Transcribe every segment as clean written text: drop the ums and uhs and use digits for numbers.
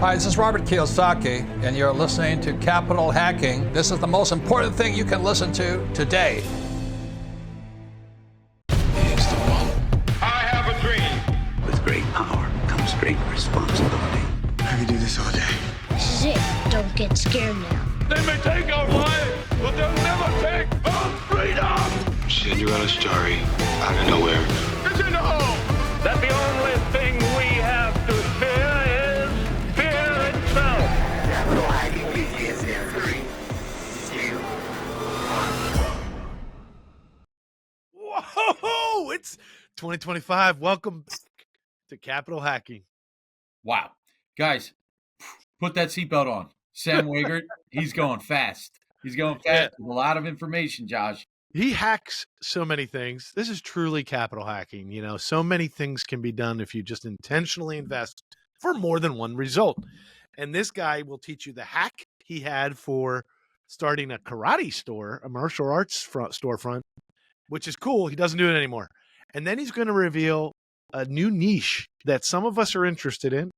Hi, this is Robert Kiyosaki, and you're listening to Capital Hacking. This is the most important thing you can listen to today. Here's the one. I have a dream. With great power comes great responsibility. I could do this all day. This is it. Don't get scared now. They may take our lives, but they'll never take our freedom. Cinderella story out of nowhere. It's in the hole. That the only thing we have to fear is fear itself. Capital Hacking begins in 3, 2, 1. Whoa! It's 2025. Welcome back to Capital Hacking. Wow. Guys, put that seatbelt on. Sam Wegert, he's going fast. He's going fast with a lot of information, Josh. He hacks so many things. This is truly capital hacking. You know, so many things can be done if you just intentionally invest for more than one result. And this guy will teach you the hack he had for starting a karate store, a martial arts storefront, which is cool. He doesn't do it anymore. And then he's going to reveal a new niche that some of us are interested in.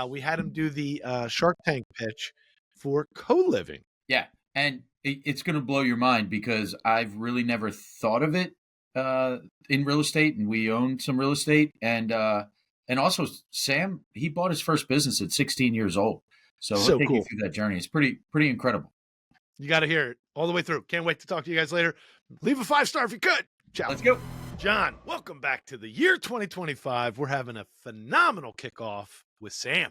We had him do the Shark Tank pitch for co-living. Yeah, and it's going to blow your mind because I've really never thought of it in real estate, and we own some real estate. And also, Sam, he bought his first business at 16 years old. So he'll take you through that journey. It's pretty incredible. You got to hear it all the way through. Can't wait to talk to you guys later. Leave a 5-star if you could. Ciao. Let's go. John, welcome back to the year 2025. We're having a phenomenal kickoff with Sam.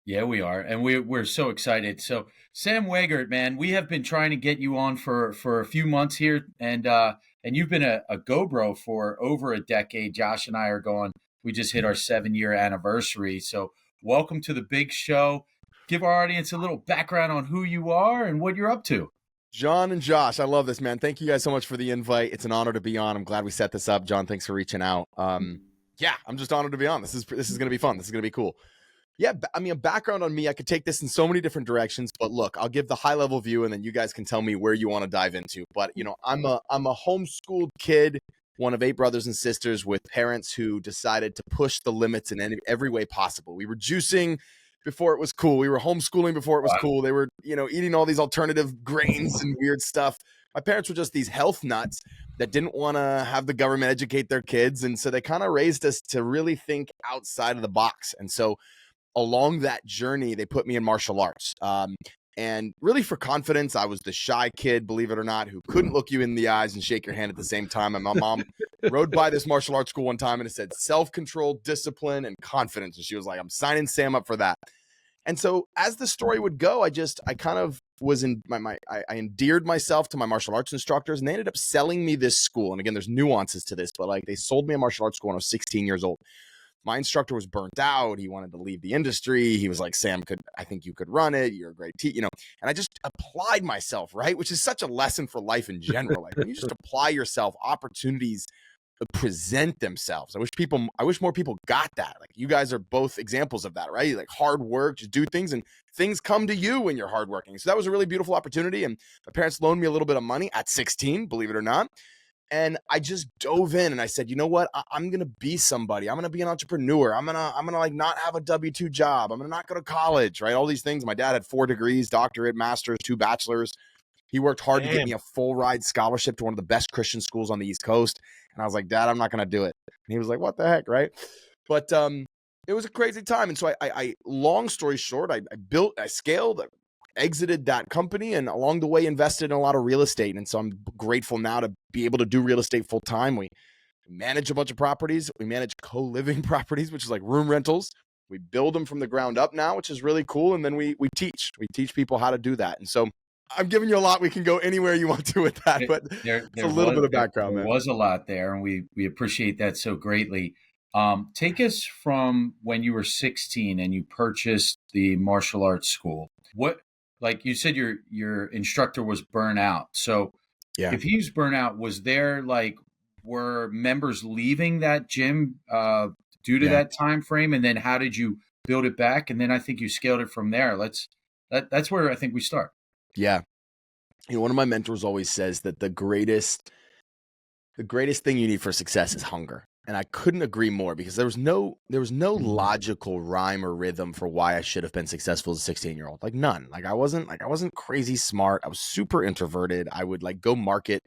Yeah, we are. And we're so excited. So Sam Wegert, man, we have been trying to get you on for a few months here. And you've been a GoBro for over a decade. Josh and I are going, we just hit our 7-year anniversary. So welcome to the big show. Give our audience a little background on who you are and what you're up to. John and Josh, I love this, man. Thank you guys so much for the invite. It's an honor to be on. I'm glad we set this up. John, thanks for reaching out. Yeah, I'm just honored to be on. This is going to be fun. This is going to be cool. Yeah, I mean, a background on me, I could take this in so many different directions, but look, I'll give the high level view and then you guys can tell me where you want to dive into. But, you know, I'm a homeschooled kid, one of 8 brothers and sisters with parents who decided to push the limits in every way possible. We were juicing before it was cool. We were homeschooling before it was cool. They were, you know, eating all these alternative grains and weird stuff. My parents were just these health nuts that didn't want to have the government educate their kids. And so they kind of raised us to really think outside of the box. And so along that journey, they put me in martial arts. And really for confidence, I was the shy kid, believe it or not, who couldn't look you in the eyes and shake your hand at the same time. And my mom rode by this martial arts school one time and it said self-control, discipline, and confidence. And she was like, I'm signing Sam up for that. And so as the story would go, I kind of was in I endeared myself to my martial arts instructors, and they ended up selling me this school. And again, there's nuances to this, but like they sold me a martial arts school when I was 16 years old. My instructor was burnt out. He wanted to leave the industry. He was like, Sam, I think you could run it. You're a great teacher, you know. And I just applied myself, right? Which is such a lesson for life in general. Like when you just apply yourself, opportunities present themselves. I wish more people got that. Like you guys are both examples of that, right? Like hard work, just do things and things come to you when you're hardworking. So that was a really beautiful opportunity. And my parents loaned me a little bit of money at 16, believe it or not. And I just dove in and I said, you know what? I'm going to be somebody. I'm going to be an entrepreneur. I'm going to like not have a W-2 job. I'm going to not go to college, right? All these things. My dad had 4 degrees, doctorate, master's, 2 bachelors. He worked hard to get me a full ride scholarship to one of the best Christian schools on the East Coast. And I was like, Dad, I'm not going to do it. And he was like, what the heck, right? But it was a crazy time. And so I long story short, I scaled, exited that company, and along the way invested in a lot of real estate. And so I'm grateful now to be able to do real estate full time. We manage a bunch of properties. We manage co-living properties, which is like room rentals. We build them from the ground up now, which is really cool. And then we teach people how to do that. And so I'm giving you a lot. We can go anywhere you want to with that, but it's a little bit of background. There was a lot there, and we appreciate that so greatly. Take us from when you were 16 and you purchased the martial arts school. What, like you said, your instructor was burnt out. So yeah, if he was burnt out, were members leaving that gym due to that time frame? And then how did you build it back? And then I think you scaled it from there. That's where I think we start. Yeah. You know, one of my mentors always says that the greatest thing you need for success is hunger, And I couldn't agree more, because there was no logical rhyme or rhythm for why I should have been successful as a 16-year-old. Like none. Like I wasn't crazy smart. I was super introverted. I would like go market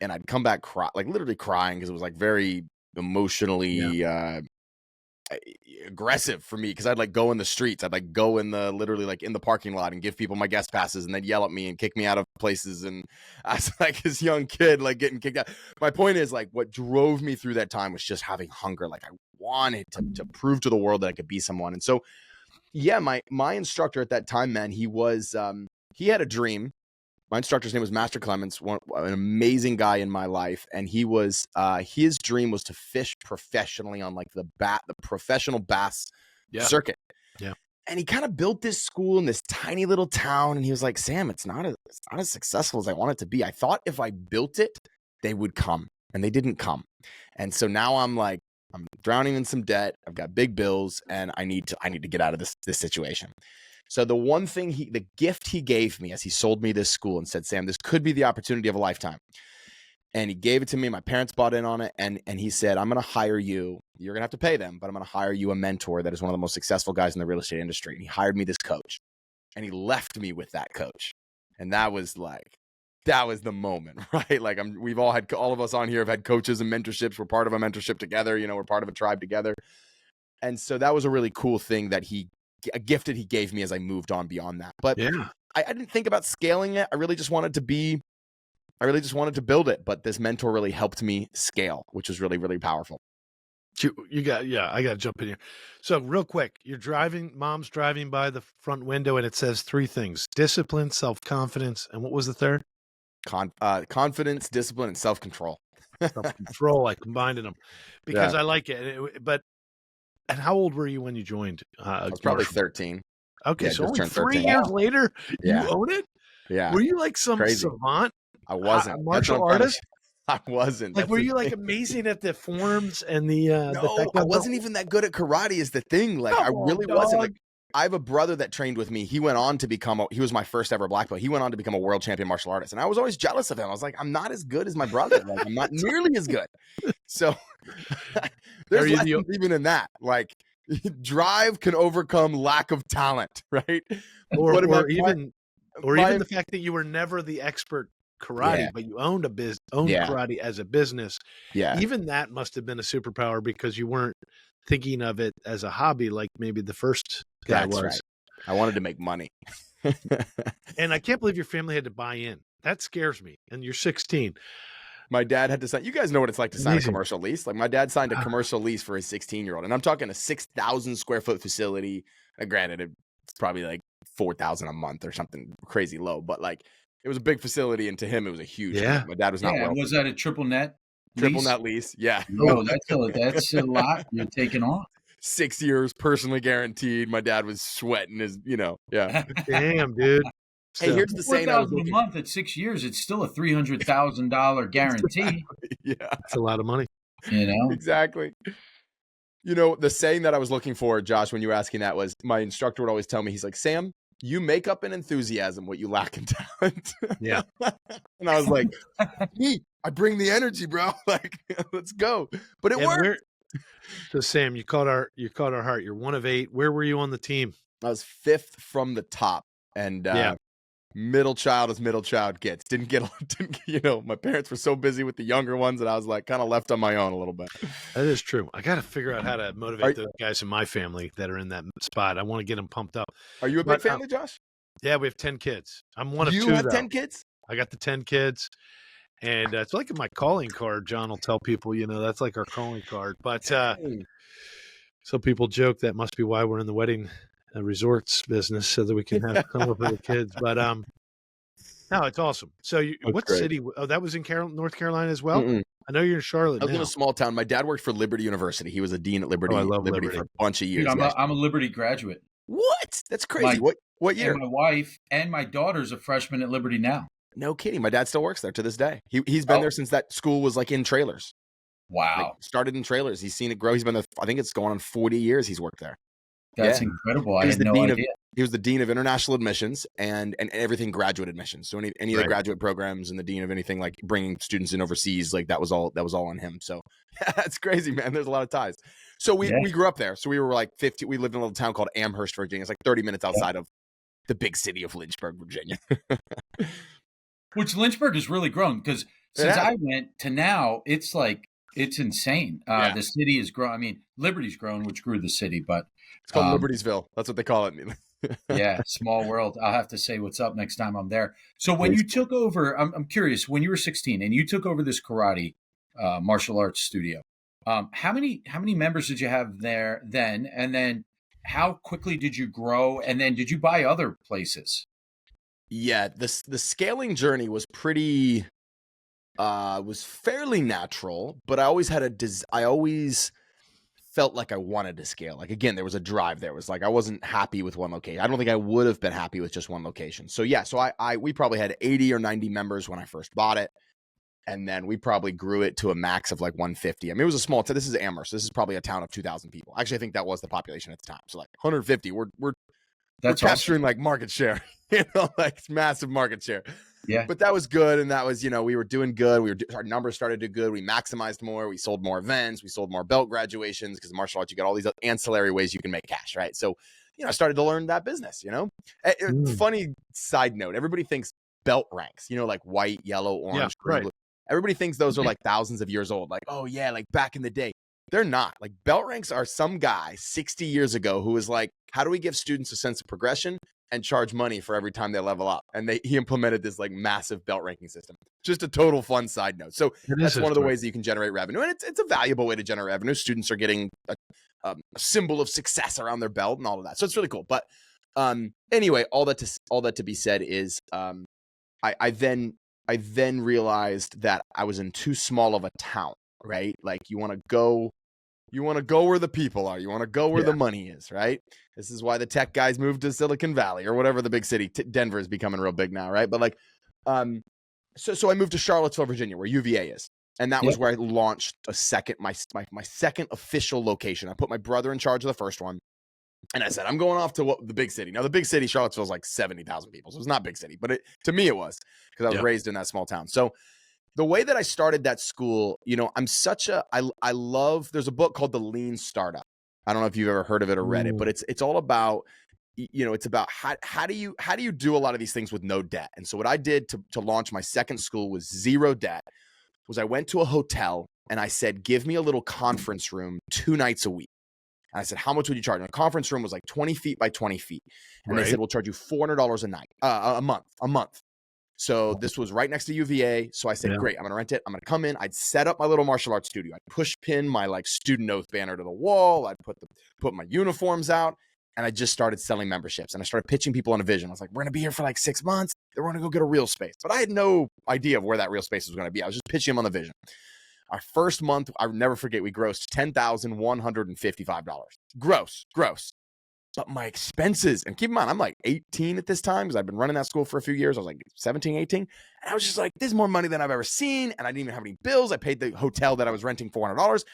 and I'd come back literally crying, because it was like very emotionally aggressive for me, because I'd like go in the streets. I'd like go in the parking lot and give people my guest passes, and they'd yell at me and kick me out of places. And I was like this young kid, like getting kicked out. My point is, like, what drove me through that time was just having hunger. Like I wanted to prove to the world that I could be someone. And so, yeah, my instructor at that time, man, he had a dream. My instructor's name was Master Clements, an amazing guy in my life. And he was, his dream was to fish professionally on like the professional bass circuit. Yeah. And he kind of built this school in this tiny little town. And he was like, Sam, it's not as successful as I want it to be. I thought if I built it, they would come, and they didn't come. And so now I'm drowning in some debt. I've got big bills, and I need to get out of this situation. So the gift he gave me as he sold me this school and said, Sam, this could be the opportunity of a lifetime. And he gave it to me. My parents bought in on it. And he said, I'm going to hire you. You're going to have to pay them, but I'm going to hire you a mentor that is one of the most successful guys in the real estate industry. And he hired me this coach, and he left me with that coach. And that was the moment, right? Like all of us on here have had coaches and mentorships. We're part of a mentorship together. We're part of a tribe together. And so that was a really cool thing a gift that he gave me as I moved on beyond that. But yeah, I didn't think about scaling it. I really just wanted to build it. But this mentor really helped me scale, which was really, really powerful. I got to jump in here. So real quick, mom's driving by the front window, and it says 3 things: discipline, self-confidence, and what was the third? Confidence, discipline, and self-control. Self-control. I combined them because I like it. And how old were you when you joined? I was probably 13. Okay, so only 3 years later, you own it? Yeah. Were you like some savant? I wasn't. Martial artist? I wasn't. Like, were you like amazing at the forms and the No, I wasn't even that good at karate is the thing. Like, I really wasn't. Like, I have a brother that trained with me. He went on to he was my first ever black belt. He went on to become a world champion martial artist. And I was always jealous of him. I was like, I'm not as good as my brother. Like, I'm not nearly as good. So there's lessons even in that. Like, drive can overcome lack of talent, right? Or even the fact that you were never the expert karate, but you owned karate as a business. Yeah. Even that must have been a superpower, because you weren't thinking of it as a hobby like maybe the first guy was. Right. I wanted to make money. And I can't believe your family had to buy in. That scares me. And you're 16. My dad had to sign. You guys know what it's like to sign a commercial lease. Like, my dad signed a commercial lease for his 16-year-old, and I'm talking a 6,000 square foot facility. Granted, it's probably like 4,000 a month or something crazy low, but like, it was a big facility, and to him, it was a huge. Yeah. Thing. My dad was not. Yeah, was that a triple net? Triple net lease. Yeah. Oh, that's a lot you're taking on. 6 years, personally guaranteed. My dad was sweating his, yeah. Damn, dude. Hey, here's the saying. $4,000 a month at 6 years. It's still a $300,000 guarantee. Exactly. Yeah, that's a lot of money. Exactly. The saying that I was looking for, Josh, when you were asking that, was my instructor would always tell me. He's like, Sam, you make up in enthusiasm what you lack in talent. Yeah. And I was like, I bring the energy, bro. Like, let's go. But it worked. So Sam, you caught our heart. You're one of 8. Where were you on the team? I was 5th from the top, and middle child as middle child gets. Didn't my parents were so busy with the younger ones that I was like kind of left on my own a little bit. That is true. I got to figure out how to motivate those guys in my family that are in that spot. I want to get them pumped up. Are you a big family, Josh? Yeah, we have 10 kids. I'm one of 2. You have 10 kids? I got the 10 kids. And it's like my calling card. John will tell people, that's like our calling card. But so people joke that must be why we're in the wedding resorts business, so that we can have come up with the kids. But no, it's awesome. So what city? Oh, that was in North Carolina as well. Mm-mm. I know you're in Charlotte. I was in a small town. My dad worked for Liberty University. He was a dean at Liberty. I love Liberty for a bunch of years. Dude, I'm a Liberty graduate. What? That's crazy. What year? And my wife and my daughter's a freshman at Liberty now. No kidding. My dad still works there to this day. He's been there since that school was like in trailers. Wow. Started in trailers. He's seen it grow. He's been there. I think it's going on 40 years he's worked there. That's incredible. I had no idea. he was the dean of international admissions and everything graduate admissions. So any of the graduate programs and the dean of anything like bringing students in overseas, like that was all on him. So that's crazy, man. There's a lot of ties. So we grew up there. So we were like 50. We lived in a little town called Amherst, Virginia. It's like 30 minutes outside of the big city of Lynchburg, Virginia. Which Lynchburg has really grown because since I went to now, it's insane. The city has grown. I mean, Liberty's grown, which grew the city, but it's called Liberty'sville. That's what they call it. Yeah, small world. I'll have to say what's up next time I'm there. So when you took over, I'm curious, when you were 16 and you took over this karate martial arts studio, how many members did you have there then? And then how quickly did you grow? And then did you buy other places? Yeah, the scaling journey was pretty was fairly natural, but I always had I always felt like I wanted to scale. Like, again, there was a drive. There was like, I wasn't happy with one location. I don't think I would have been happy with just one location. So yeah, so we probably had 80 or 90 members when I first bought it. And then we probably grew it to a max of like 150. I mean, it was a small town. This is Amherst. This is probably a town of 2,000 people. Actually, I think that was the population at the time. So like 150, we're capturing like market share, like massive market share. Yeah. But that was good. And that was, we were doing good. Our numbers started to do good. We maximized more. We sold more events. We sold more belt graduations because martial arts, you got all these ancillary ways you can make cash, right? So, I started to learn that business, Funny side note, everybody thinks belt ranks, like white, yellow, orange, green, blue. Everybody thinks those are like thousands of years old. Like, oh yeah, like back in the day. They're not. Like belt ranks are some guy 60 years ago who was like, how do we give students a sense of progression and charge money for every time they level up? And he implemented this like massive belt ranking system. Just a total fun side note. So that's one of the ways that you can generate revenue. And it's a valuable way to generate revenue. Students are getting a symbol of success around their belt and all of that. So it's really cool. But anyway, all that to be said is I then realized that I was in too small of a town, right? Like you want to go where the people are. You want to go where the money is, right? This is why the tech guys moved to Silicon Valley or whatever the big city. Denver is becoming real big now, right? But like, so I moved to Charlottesville, Virginia, where UVA is. And that was where I launched my second official location. I put my brother in charge of the first one. And I said, I'm going off to the big city. Now, the big city, Charlottesville, is like 70,000 people. So it's not a big city, but to me it was because I was raised in that small town. So the way that I started that school, I love, there's a book called The Lean Startup. I don't know if you've ever heard of it or read it, but it's all about, it's about how do you do a lot of these things with no debt? And so what I did to launch my second school with zero debt was I went to a hotel and I said, give me a little conference room 2 nights a week. And I said, how much would you charge? And the conference room was like 20 feet by 20 feet. And they said, we'll charge you $400 a month. So this was right next to UVA. So I said, great, I'm going to rent it. I'm going to come in. I'd set up my little martial arts studio. I'd push pin my like student oath banner to the wall. I'd put my uniforms out and I just started selling memberships and I started pitching people on a vision. I was like, we're going to be here for like 6 months. Then we're going to go get a real space. But I had no idea of where that real space was going to be. I was just pitching them on the vision. Our first month, I'll never forget, we grossed $10,155. Gross. But my expenses, and keep in mind, I'm like 18 at this time because I've been running that school for a few years. I was like 17, 18. And I was just like, this is more money than I've ever seen. And I didn't even have any bills. I paid the hotel that I was renting $400.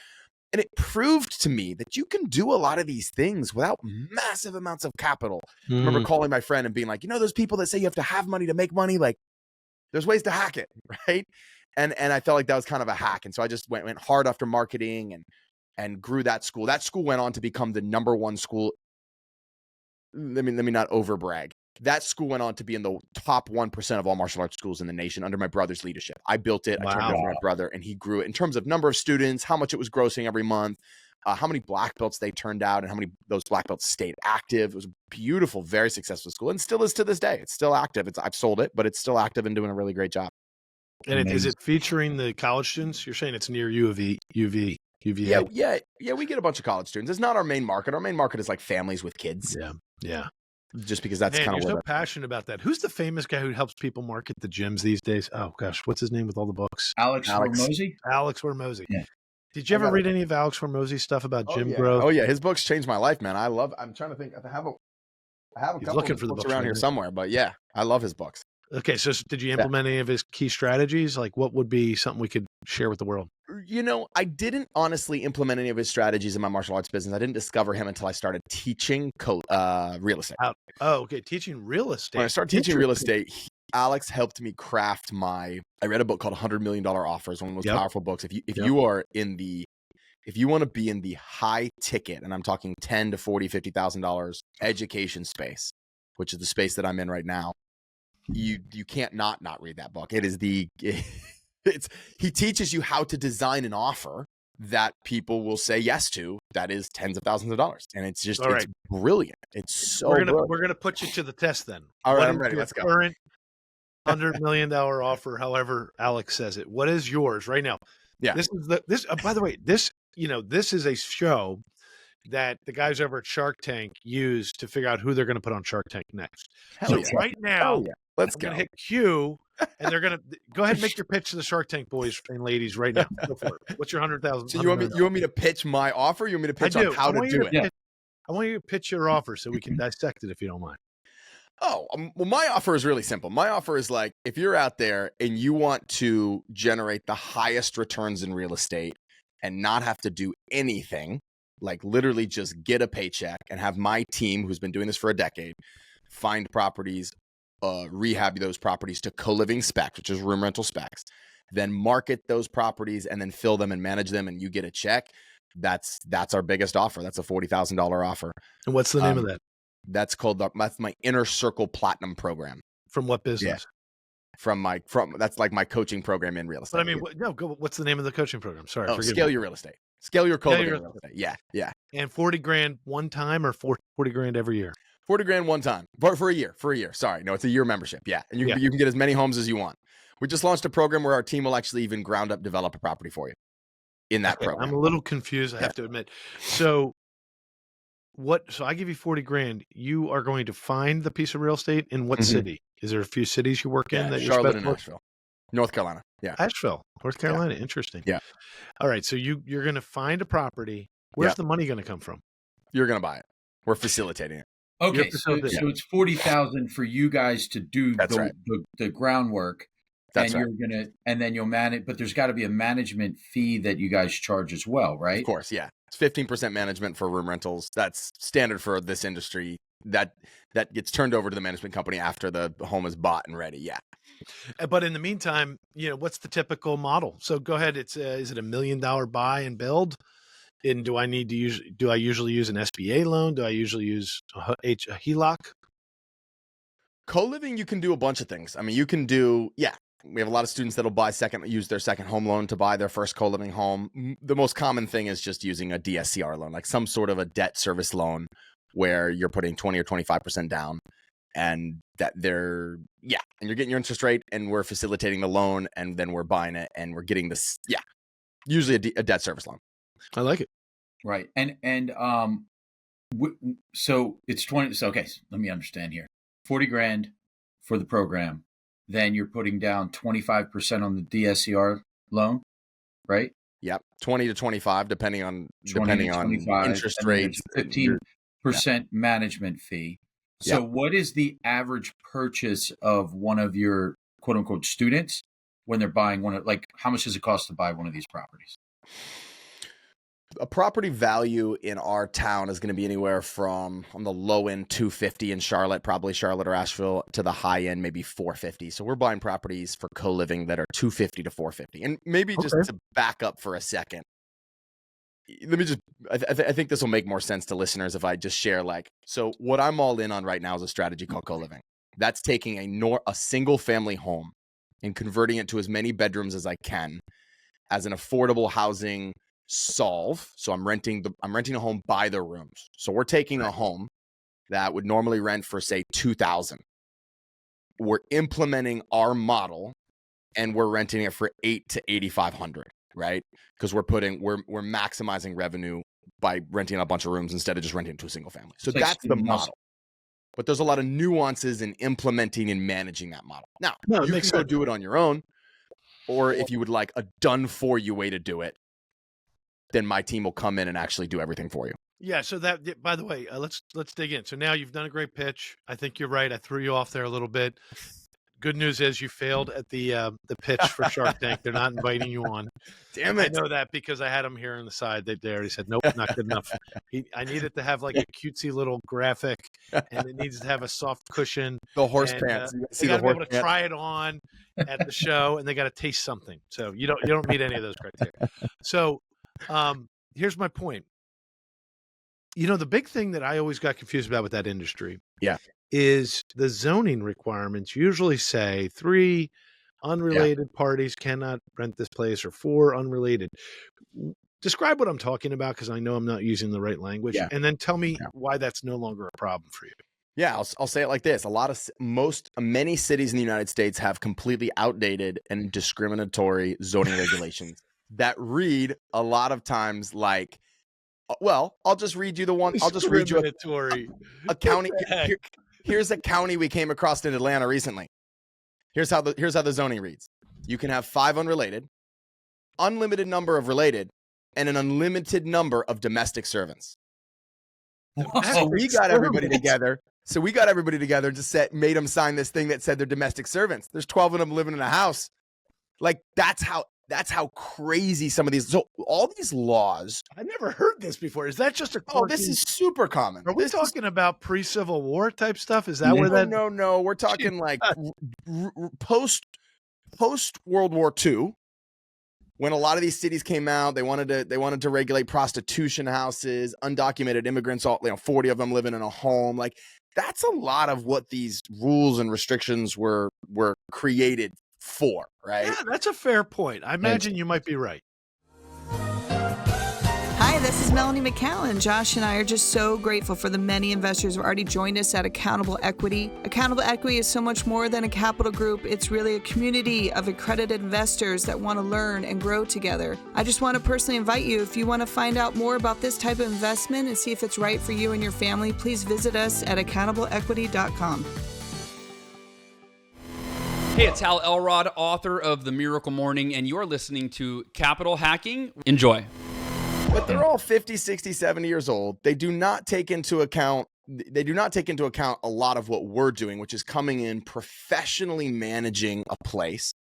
And it proved to me that you can do a lot of these things without massive amounts of capital. I remember calling my friend and being like, those people that say you have to have money to make money, like there's ways to hack it, right? And I felt like that was kind of a hack. And so I just went hard after marketing and grew that school. That school went on to become the #1 school. Let me not overbrag. That school went on to be in the top 1% of all martial arts schools in the nation under my brother's leadership. I built it. I turned it over to my brother and he grew it in terms of number of students, how much it was grossing every month, how many black belts they turned out and how many those black belts stayed active. It was a beautiful, very successful school and still is to this day. It's still active. I've sold it, but it's still active and doing a really great job. And is it featuring the college students? You're saying it's near UVA. Yeah. We get a bunch of college students. It's not our main market. Our main market is like families with kids. Yeah. Just because that's kind of you're so passionate about that. Who's the famous guy who helps people market the gyms these days? Oh gosh, what's his name with all the books? Alex Hormozi. Alex Hormozi. Yeah. Did you ever read any of Alex Hormozi's stuff about gym growth? Oh yeah, his books changed my life, man. I'm trying to think. I have a couple looking of for the books around here somewhere, but yeah, I love his books. Okay, so did you implement any of his key strategies? Like, what would be something we could share with the world? I didn't honestly implement any of his strategies in my martial arts business. I didn't discover him until I started teaching real estate. Oh, okay. Teaching real estate. When I started teaching real estate, Alex helped me craft I read a book called $100 Million Offers, one of the most powerful books. If you want to be in the high ticket, and I'm talking $10,000 to $40,000, $50,000 education space, which is the space that I'm in right now, you can't not read that book. It is he teaches you how to design an offer that people will say yes to. That is tens of thousands of dollars, and it's just it's brilliant. It's so we're gonna put you to the test then. All right, I'm ready. Let's go. Current $100 million offer, however Alex says it. What is yours right now? Yeah. This is by the way, this is a show that the guys over at Shark Tank use to figure out who they're going to put on Shark Tank next. Right now, let's go. I'm going to hit Q, and they're going to go ahead and make your pitch to the Shark Tank boys and ladies right now. Go for it. What's your 100,000? So you want me to pitch my offer? You want me to pitch on how to do it? I want you to pitch your offer so we can dissect it if you don't mind. Oh, well, my offer is really simple. My offer is like, if you're out there and you want to generate the highest returns in real estate and not have to do anything, like literally just get a paycheck and have my team, who's been doing this for a decade, find properties, rehab those properties to co-living specs, which is room rental specs, then market those properties and then fill them and manage them, and you get a check. That's our biggest offer. That's a $40,000 offer. And what's the name of that? That's my Inner Circle Platinum program. From what business? Yeah. That's like my coaching program in real estate. But I mean, what's the name of the coaching program? Sorry, Scale Your Real Estate. Scale your co-living real estate. Yeah. And 40 grand one time or 40 grand every year? 40 grand one time for a year. Sorry. No, it's a year membership. Yeah. And you can get as many homes as you want. We just launched a program where our team will actually even ground up develop a property for you in that program. I'm a little confused, I have to admit. So I give you 40 grand. You are going to find the piece of real estate in what city? Is there a few cities you work in? That Charlotte and Asheville. North Carolina. Yeah. Asheville, North Carolina. Interesting. Yeah. All right. So you're going to find a property. Where's the money going to come from? You're going to buy it. We're facilitating it. Okay. So it's 40,000 for you guys to do the groundwork. That's right. And then you'll manage, but there's got to be a management fee that you guys charge as well, right? Of course. Yeah. It's 15% management for room rentals. That's standard for this industry. That gets turned over to the management company after the home is bought and ready. Yeah. But in the meantime, what's the typical model? So go ahead. Is it $1 million buy and build? And do I usually use an SBA loan? Do I usually use a HELOC? Co-living, you can do a bunch of things. I mean, you can do, we have a lot of students that'll use their second home loan to buy their first co-living home. The most common thing is just using a DSCR loan, like some sort of a debt service loan where you're putting 20 or 25% down, and and you're getting your interest rate, and we're facilitating the loan, and then we're buying it, and we're getting this, usually a debt service loan. I like it. Right. So it's 20. So, okay, let me understand here. 40 grand for the program. Then you're putting down 25% on the DSCR loan, right? Yep. 20 to 25, depending on interest rates. 15% management fee. So what is the average purchase of one of your quote unquote students when they're buying how much does it cost to buy one of these properties? A property value in our town is going to be anywhere from, on the low end, $250 in Charlotte, probably Charlotte or Asheville, to the high end, maybe $450. So we're buying properties for co-living that are $250 to $450. And maybe just to back up for a second, I think this will make more sense to listeners if I just share, so what I'm all in on right now is a strategy called co-living. That's taking a single family home and converting it to as many bedrooms as I can as an affordable housing solve. So I'm renting a home by the rooms. So we're taking a home that would normally rent for, say, $2,000. We're implementing our model and we're renting it for $800 to $8,500, right? Because we're maximizing revenue by renting a bunch of rooms instead of just renting to a single family. So that's the model. But there's a lot of nuances in implementing and managing that model. Now, you can go do it on your own, or if you would like a done for you way to do it, then my team will come in and actually do everything for you. Yeah. So that, by the way, let's dig in. So now you've done a great pitch. I think you're right. I threw you off there a little bit. Good news is you failed at the pitch for Shark Tank. They're not inviting you on. Damn I it. know that because I had him here on the side. They already said, nope, not good enough. I need it to have like a cutesy little graphic, and it needs to have a soft cushion. The horse and, pants. You They see got the to be horse able to pants. try it on at the show, and they got to taste something. So you don't meet any of those criteria. So here's my point. The big thing that I always got confused about with that industry, is the zoning requirements usually say 3 unrelated parties cannot rent this place, or 4 unrelated. Describe what I'm talking about, because I know I'm not using the right language, and then tell me why that's no longer a problem for you. Yeah, I'll say it like this. Many cities in the United States have completely outdated and discriminatory zoning regulations that read a lot of times like, well, I'll just read you the one. I'll just read you a county. Here's a county we came across in Atlanta recently. Here's how the zoning reads. You can have 5 unrelated, unlimited number of related, and an unlimited number of domestic servants. So we got everybody together. Just made them sign this thing that said they're domestic servants. There's 12 of them living in a house. Like that's how crazy some of these. So all these laws. I've never heard this before. Is that just a? Oh, this is super common. Are we talking about pre-Civil War type stuff? Is that where that? No. We're talking like post World War II. When a lot of these cities came out, they wanted to regulate prostitution houses, undocumented immigrants, 40 of them living in a home. Like that's a lot of what these rules and restrictions were created for, right? Yeah, that's a fair point. I imagine you might be right. Hi, this is Melanie McCallan. Josh and I are just so grateful for the many investors who have already joined us at Accountable Equity. Accountable Equity is so much more than a capital group. It's really a community of accredited investors that want to learn and grow together. I just want to personally invite you, if you want to find out more about this type of investment and see if it's right for you and your family, please visit us at accountableequity.com. Hey, it's Hal Elrod, author of The Miracle Morning, and you're listening to Capital Hacking. Enjoy. But they're all 50, 60, 70 years old. They do not take into account a lot of what we're doing, which is coming in, professionally managing a place,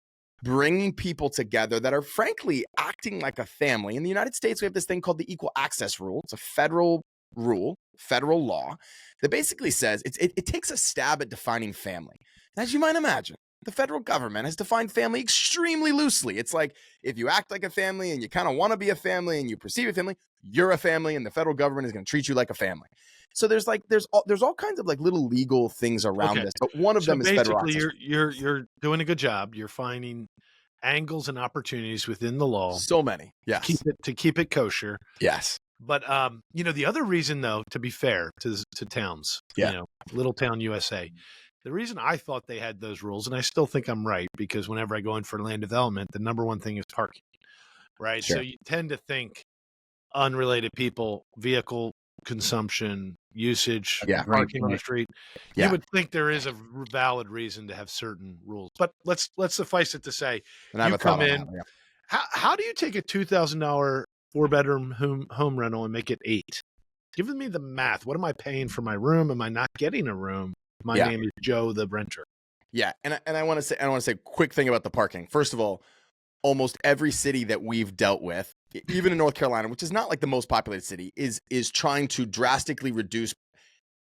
bringing people together that are frankly acting like a family. In the United States, we have this thing called the Equal Access Rule. It's a federal rule, federal law that basically says it takes a stab at defining family. As you might imagine, the federal government has defined family extremely loosely. It's like if you act like a family and you kind of want to be a family and you perceive a family, you're a family, and the federal government is going to treat you like a family. So there's all kinds of like little legal things around this, but one of them is federal access. Basically, you're doing a good job. You're finding angles and opportunities within the law. So many, yes, to keep it kosher. Yes. But the other reason, though, to be fair to towns, little town USA. The reason I thought they had those rules, and I still think I'm right, because whenever I go in for land development, the number one thing is parking, right? Sure. So you tend to think unrelated people, vehicle consumption, usage, parking on the street. Yeah. You would think there is a valid reason to have certain rules. But let's suffice it to say, you come in. How do you take a $2,000 4-bedroom home rental and make it 8? Give me the math. What am I paying for my room? Am I not getting a room? My name is Joe, the renter. Yeah, and I want to say a quick thing about the parking. First of all, almost every city that we've dealt with, even in North Carolina, which is not like the most populated city, is trying to drastically reduce.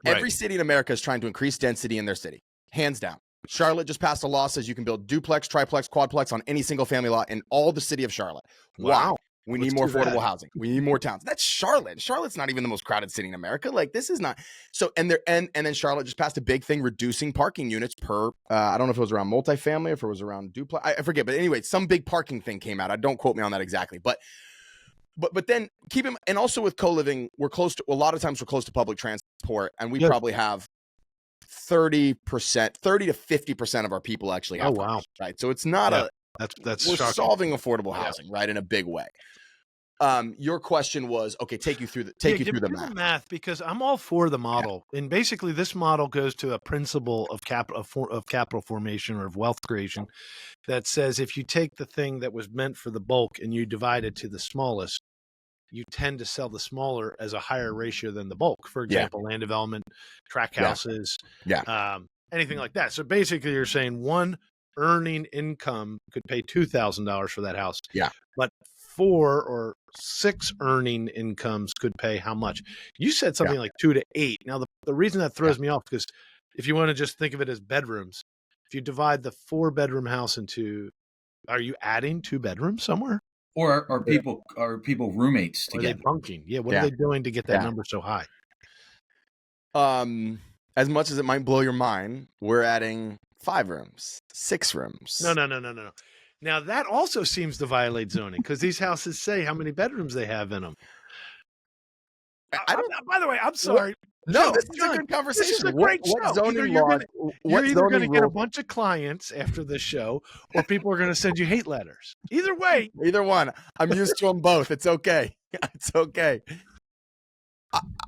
Every city in America is trying to increase density in their city, hands down. Charlotte just passed a law says you can build duplex, triplex, quadplex on any single family lot in all the city of Charlotte. Wow. We need more affordable housing. We need more towns. That's Charlotte. Charlotte's not even the most crowded city in America. Like this is not. So and then Charlotte just passed a big thing reducing parking units per. I don't know if it was around multifamily, if it was around duplex. I forget. But anyway, some big parking thing came out. Don't quote me on that exactly. But then keep in, and also with co-living, we're close to, a lot of times we're close to public transport, and we probably have 30 to 50% of our people actually have. Oh wow! Right. So it's not that's we're shocking. solving affordable housing, right, in a big way. Your question was, okay, take you through the math, because I'm all for the model. And basically this model goes to a principle of capital formation or of wealth creation that says if you take the thing that was meant for the bulk and you divide it to the smallest, you tend to sell the smaller as a higher ratio than the bulk. For example, land development, tract houses, anything like that. So basically, you're saying one earning income could pay $2,000 for that house. Yeah. But 4 or 6 earning incomes could pay how much? You said something like 2 to 8. Now, the reason that throws me off, because if you want to just think of it as bedrooms, if you divide the 4-bedroom house into, are you adding 2 bedrooms somewhere? Or are people roommates together? Are they bunking? Yeah. What are they doing to get that number so high? As much as it might blow your mind, we're adding 5 rooms, 6 rooms. No. Now that also seems to violate zoning, because these houses say how many bedrooms they have in them. By the way, I'm sorry. No, this is a good conversation. This is a great show. What zoning You're either going to get a bunch of clients after this show, or people are going to send you hate letters. Either way. Either one. I'm used to them both. It's okay. It's okay.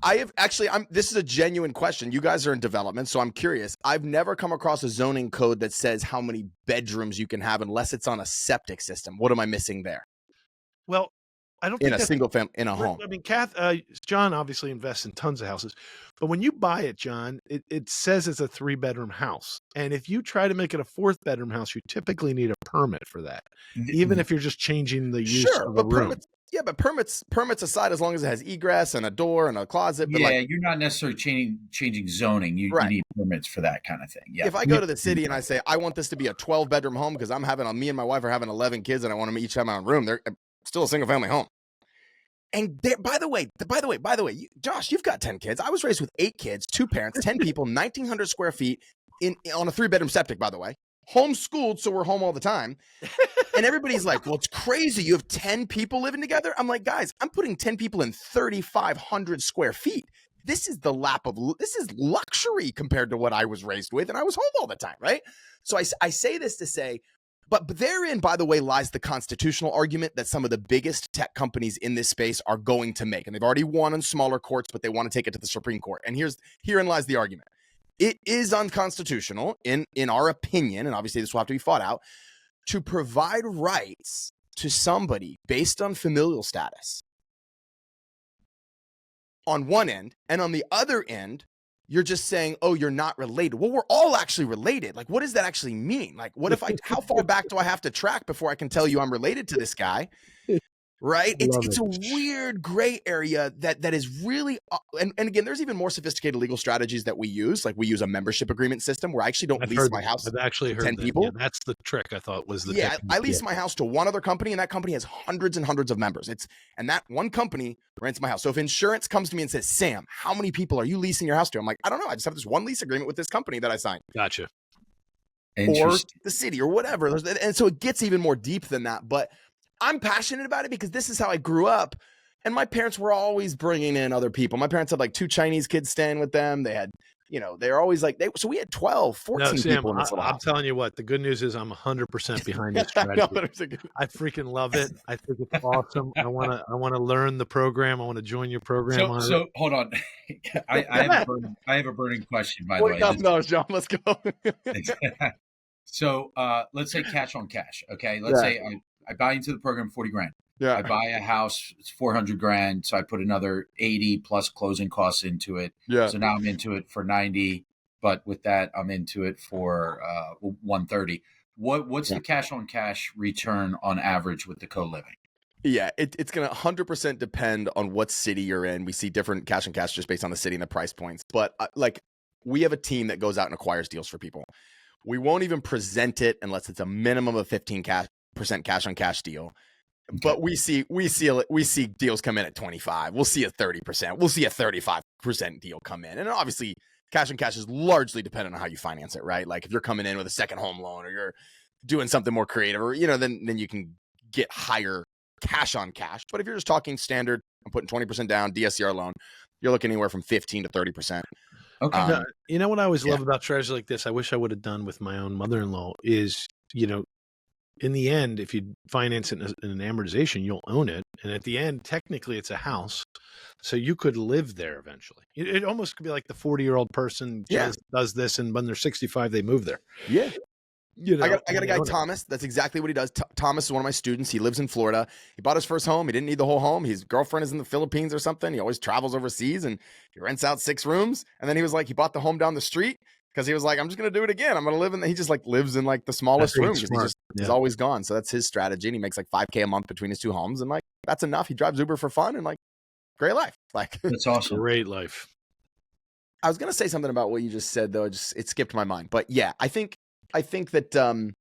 I have actually, this is a genuine question. You guys are in development, so I'm curious. I've never come across a zoning code that says how many bedrooms you can have unless it's on a septic system. What am I missing there? Well, I don't think in a single family, in a home. I mean, John obviously invests in tons of houses, but when you buy it, John, it says it's a 3-bedroom house. And if you try to make it a 4th-bedroom house, you typically need a permit for that, even if you're just changing the use of the room. But permits aside, as long as it has egress and a door and a closet. But you're not necessarily changing zoning. You need permits for that kind of thing. Yeah. If I go to the city and I say I want this to be a 12-bedroom home because me and my wife are having 11 kids and I want them each have my own room, they're still a single-family home. And by the way, Josh, you've got 10 kids. I was raised with 8 kids, 2 parents, 10 people, 1,900 square feet on a 3-bedroom septic. By the way, homeschooled, so we're home all the time. And everybody's like, well, it's crazy. You have 10 people living together. I'm like, guys, I'm putting 10 people in 3,500 square feet. This is luxury compared to what I was raised with. And I was home all the time. Right. So I say this to say, but therein, by the way, lies the constitutional argument that some of the biggest tech companies in this space are going to make. And they've already won in smaller courts, but they want to take it to the Supreme Court. And herein lies the argument. It is unconstitutional in our opinion, and obviously this will have to be fought out, to provide rights to somebody based on familial status on one end, and on the other end, you're just saying, oh, you're not related. Well, we're all actually related. Like, what does that actually mean? Like, how far back do I have to track before I can tell you I'm related to this guy? Right? It's a weird gray area that is really, and again, there's even more sophisticated legal strategies that we use. Like we use a membership agreement system where I actually don't lease my house. I've actually heard 10 that. people. Yeah, that's the trick. I thought was the technique. I lease my house to one other company, and that company has hundreds and hundreds of members. And that one company rents my house. So if insurance comes to me and says, Sam, how many people are you leasing your house to? I'm like, I don't know. I just have this one lease agreement with this company that I signed. Gotcha. Or the city or whatever. And so it gets even more deep than that. But I'm passionate about it because this is how I grew up. And my parents were always bringing in other people. My parents had like 2 Chinese kids staying with them. They had, they're always like, so we had 12, 14 Sam, people in this little house. I'm telling you what, the good news is I'm 100% behind this strategy. I freaking love it. I think it's awesome. I want to learn the program. I want to join your program. So hold on. I have a burning question, by the way. $40,000, John. Let's go. So let's say cash on cash. Okay. Let's say I buy into the program $40,000. Yeah. I buy a house, it's $400,000. So I put another 80 plus closing costs into it. Yeah. So now I'm into it for 90, but with that, I'm into it for 130. What's the cash on cash return on average with the co-living? Yeah, it's going to 100% depend on what city you're in. We see different cash on cash just based on the city and the price points. But we have a team that goes out and acquires deals for people. We won't even present it unless it's a minimum of 15% cash on cash deal. Okay. But we see deals come in at 25. We'll see a 30%. We'll see a 35% deal come in. And obviously cash on cash is largely dependent on how you finance it, right? Like if you're coming in with a second home loan or you're doing something more creative or, then you can get higher cash on cash. But if you're just talking standard, I'm putting 20% down, DSCR loan, you're looking anywhere from 15 to 30%. Okay. You know what I always love about strategies like this, I wish I would have done with my own mother-in-law is, in the end, if you finance it in an amortization, you'll own it. And at the end, technically it's a house. So you could live there eventually. It almost could be like the 40-year-old person does this, and when they're 65, they move there. Yeah. I got a guy, Thomas. That's exactly what he does. Thomas is one of my students. He lives in Florida. He bought his first home. He didn't need the whole home. His girlfriend is in the Philippines or something. He always travels overseas and he rents out 6 rooms. And then he was like, he bought the home down the street. because he was like, I'm just going to do it again. I'm going to live in he just like lives in like the smallest room because he's always gone. So that's his strategy. And he makes like $5,000 a month between his two homes. And like, that's enough. He drives Uber for fun and like, great life. Like, that's awesome. Great life. I was going to say something about what you just said though. It skipped my mind, but yeah, I think that,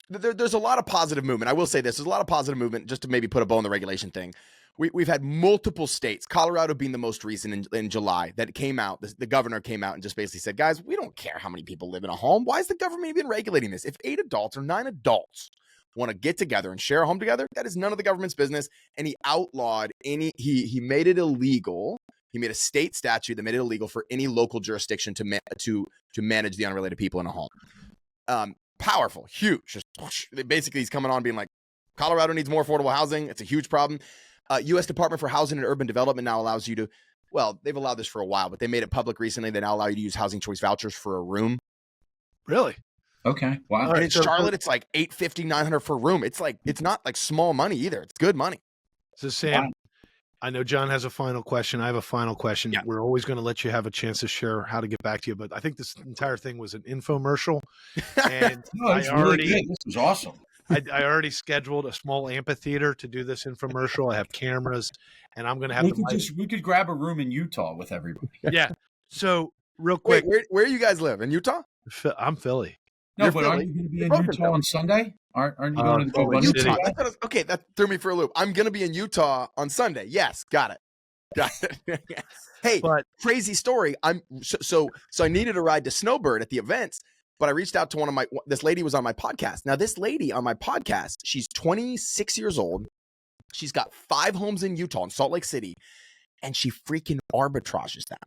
there's a lot of positive movement. I will say this, there's a lot of positive movement just to maybe put a bow on the regulation thing. We've had multiple states, Colorado being the most recent in July, that came out. The governor came out and just basically said, guys, we don't care how many people live in a home. Why is the government even regulating this? If 8 adults or 9 adults want to get together and share a home together, that is none of the government's business. And he outlawed he made it illegal. He made a state statute that made it illegal for any local jurisdiction to manage the unrelated people in a home. Powerful, huge. Just basically, he's coming on being like, Colorado needs more affordable housing. It's a huge problem. U.S. Department for Housing and Urban Development now allows you to, well, they've allowed this for a while, but they made it public recently. They now allow you to use housing choice vouchers for a room. Really? Okay. Wow. And in Charlotte, it's like $850, $900 for a room. It's like, it's not like small money either. It's good money. So Sam, I know John has a final question. I have a final question. Yeah. We're always going to let you have a chance to share how to get back to you, but I think this entire thing was an infomercial. And this was awesome. I already scheduled a small amphitheater to do this infomercial. I have cameras, and I'm going to have we could grab a room in Utah with everybody. Yeah. So real quick, wait, where you guys live in Utah? I'm Philly. No, You're but Philly? Aren't you going to be in Utah on Sunday? Aren't you going to Utah? Okay, that threw me for a loop. I'm going to be in Utah on Sunday. Yes, got it. Hey, crazy story. So I needed a ride to Snowbird at the events. But I reached out to this lady was on my podcast. Now, this lady on my podcast, she's 26 years old. She's got 5 homes in Utah, in Salt Lake City, and she freaking arbitrages them.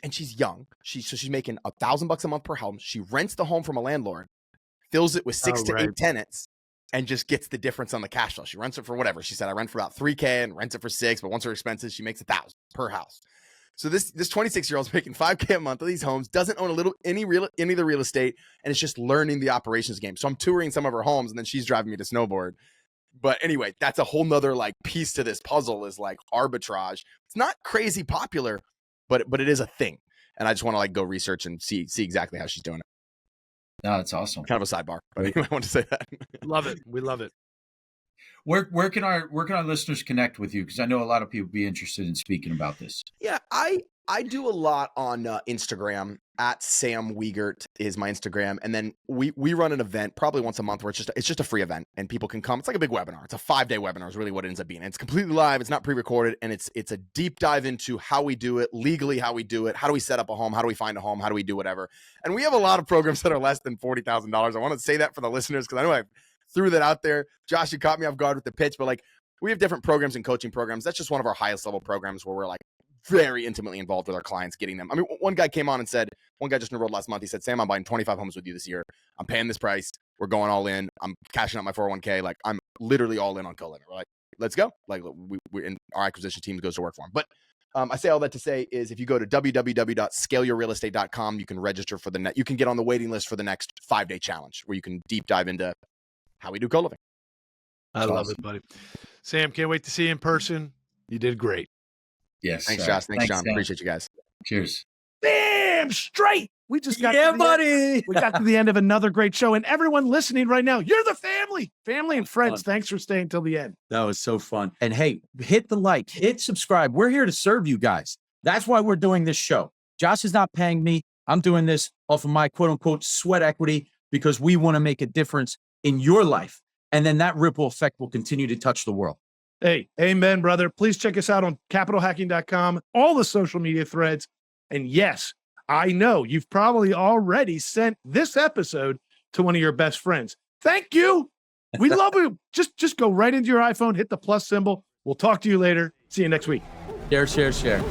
And she's young. She's making $1,000 a month per home. She rents the home from a landlord, fills it with 6 to 8 tenants, and just gets the difference on the cash flow. She rents it for whatever. She said, I rent for about $3,000 and rents it for $6,000, but once her expenses, she makes $1,000 per house. So this 26-year-old's making $5,000 a month of these homes, doesn't own any of the real estate, and it's just learning the operations game. So I'm touring some of her homes, and then she's driving me to snowboard. But anyway, that's a whole nother like piece to this puzzle is like arbitrage. It's not crazy popular, but it is a thing. And I just want to like go research and see exactly how she's doing it. No, it's awesome. Kind of a sidebar, but anyway, I want to say that. Love it. We love it. Where can our listeners connect with you? Because I know a lot of people be interested in speaking about this. Yeah, I do a lot on Instagram. At Sam Wegert is my Instagram, and then we run an event probably once a month where it's just a free event and people can come. It's like a big webinar. It's a 5-day webinar is really what it ends up being. And it's completely live. It's not pre-recorded, and it's a deep dive into how we do it legally, how we do it, how do we set up a home, how do we find a home, how do we do whatever. And we have a lot of programs that are less than $40,000. I want to say that for the listeners because I know I threw that out there. Josh, you caught me off guard with the pitch, but like we have different programs and coaching programs. That's just one of our highest level programs where we're like very intimately involved with our clients, getting them. I mean, one guy came on and said, one guy just enrolled last month. He said, Sam, I'm buying 25 homes with you this year. I'm paying this price. We're going all in. I'm cashing out my 401k. Like I'm literally all in on co-living. We're like, let's go. Like we and our acquisition team goes to work for him. But I say all that to say is if you go to www.scaleyourrealestate.com, you can register for you can get on the waiting list for the next 5-day challenge where you can deep dive into how we do co-living. I love it, buddy. Sam, can't wait to see you in person. You did great. Yes. Thanks, Josh. Thanks, John. Sam. Appreciate you guys. Cheers. Damn straight. We just got we got to the end of another great show. And everyone listening right now, you're the family and friends. Thanks for staying till the end. That was so fun. And hey, hit the like, hit subscribe. We're here to serve you guys. That's why we're doing this show. Josh is not paying me. I'm doing this off of my quote unquote sweat equity because we want to make a difference in your life. And then that ripple effect will continue to touch the world. Hey, amen, brother. Please check us out on capitalhacking.com, all the social media threads. And yes, I know you've probably already sent this episode to one of your best friends. Thank you. We love you. Just go right into your iPhone, hit the plus symbol. We'll talk to you later. See you next week. Share.